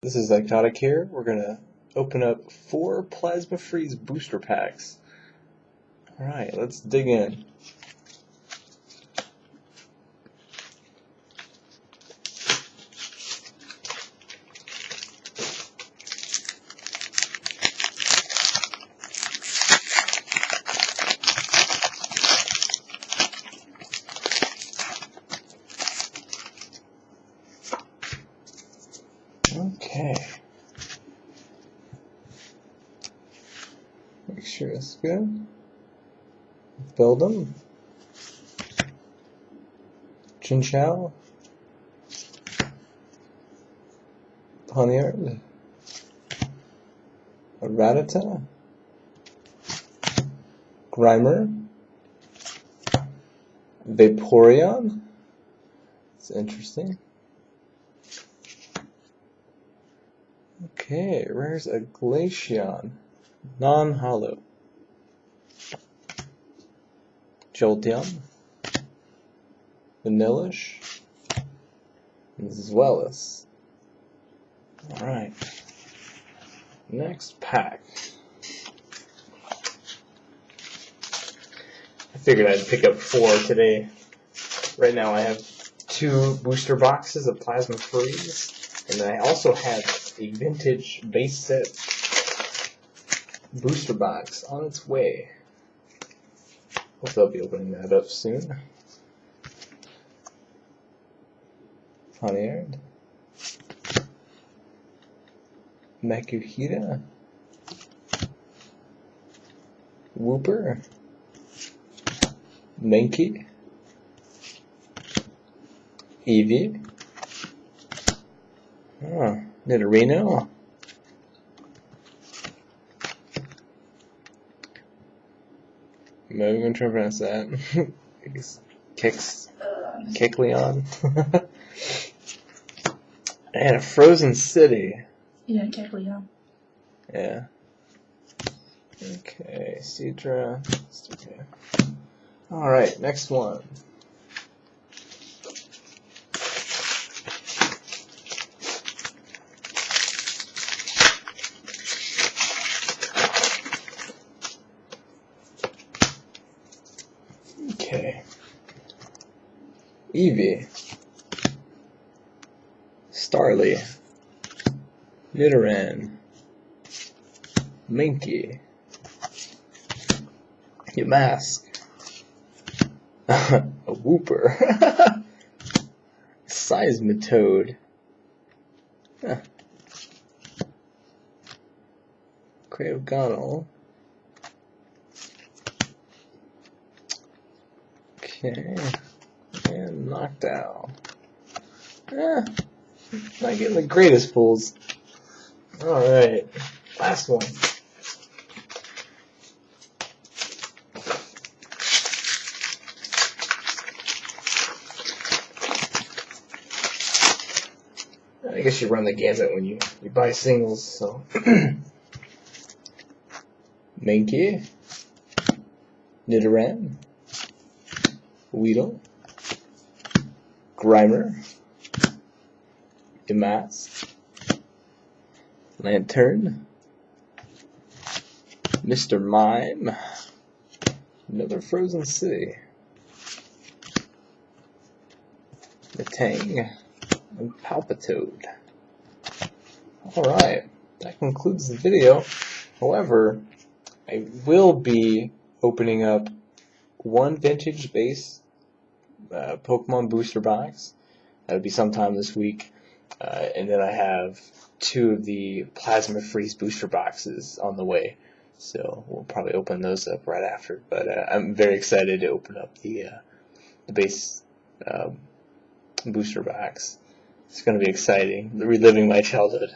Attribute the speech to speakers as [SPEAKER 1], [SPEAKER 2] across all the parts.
[SPEAKER 1] This is Zycotic here. We're going to open up 4 Plasma Freeze booster packs. Alright, let's dig in. Okay. Make sure it's good. Build them. Chinchou. Poniard. Rattata. Grimer. Vaporeon. It's interesting. Okay, rare's a Glaceon, non-hollow. Jolteon, Vanillish, and Zweilous. Alright, next pack. I figured I'd pick up 4 today. Right now I have 2 booster boxes of Plasma Freeze, and then I also have a vintage base set booster box on its way. Hopefully I'll be opening that up soon. Poniard. Makuhita. Wooper. Mankey. Eevee. Oh, Nidorino. I'm not even going to try to pronounce that. I guess Kecleon. And a Frozen City.
[SPEAKER 2] Yeah, Kecleon.
[SPEAKER 1] Yeah. Okay, Seadra. Okay. Alright, next one. Okay. Eevee. Starly. Nidoran. Mankey. Yamask. A Wooper. Seismitoad. Huh. Crayogonal. Okay, and Noctowl. Not getting the greatest pulls. Alright, last one. I guess you run the gamut when you buy singles, so. Mankey. Nidoran. Weedle, Grimer, Yamask, Lantern, Mr. Mime, another Frozen City, Metang, and Palpitoad. Alright, that concludes the video. However, I will be opening up 1 vintage base Pokemon booster box. That'll be sometime this week. And then I have 2 of the Plasma Freeze booster boxes on the way. So we'll probably open those up right after. But I'm very excited to open up the base booster box. It's going to be exciting. Reliving my childhood.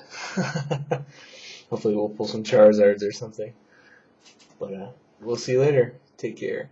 [SPEAKER 1] Hopefully we'll pull some Charizards or something. But we'll see you later. Take care.